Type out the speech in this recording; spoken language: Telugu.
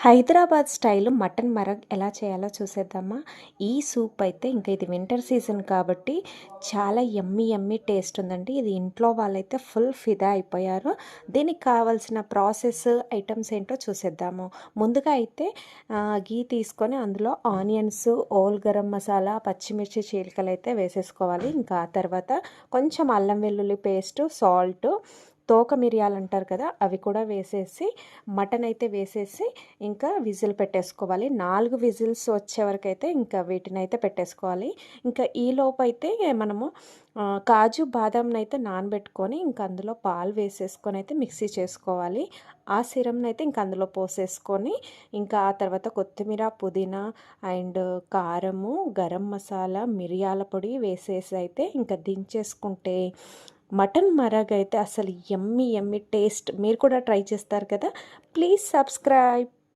హైదరాబాద్ స్టైల్ మటన్ మరగ్ ఎలా చేయాలో చూసేద్దామా. ఈ సూప్ అయితే ఇంకా ఇది వింటర్ సీజన్ కాబట్టి చాలా యమ్మీ యమ్మీ టేస్ట్ ఉందండి. ఇది ఇంట్లో వాళ్ళైతే ఫుల్ ఫిదా అయిపోయారు. దీనికి కావాల్సిన ప్రాసెస్ ఐటమ్స్ ఏంటో చూసేద్దాము. ముందుగా అయితే గీ తీసుకొని అందులో ఆనియన్స్, ఓల్ గరం మసాలా, పచ్చిమిర్చి చీలికలు అయితే వేసేసుకోవాలి. ఇంకా ఆ తర్వాత కొంచెం అల్లం వెల్లుల్లి పేస్ట్, సాల్ట్, తోక మిరియాలు అంటారు కదా, అవి కూడా వేసేసి మటన్ అయితే వేసేసి ఇంకా విజిల్ పెట్టేసుకోవాలి. 4 విజిల్స్ వచ్చే వరకు అయితే ఇంకా వీటిని అయితే పెట్టేసుకోవాలి. ఇంకా ఈలోపు అయితే మనము కాజు బాదాంని అయితే నానబెట్టుకొని ఇంకా అందులో పాలు వేసేసుకొని అయితే మిక్సీ చేసుకోవాలి. ఆ సిరమ్ని అయితే ఇంకా అందులో పోసేసుకొని ఇంకా ఆ తర్వాత కొత్తిమీర, పుదీనా అండ్ కారము, గరం మసాలా, మిరియాల పొడి వేసేసి అయితే ఇంకా దించేసుకుంటే మటన్ మరగ అయితే అసలు యమ్మీ యమ్మీ టేస్ట్. మీరు కూడా ట్రై చేస్తారు కదా. Please subscribe.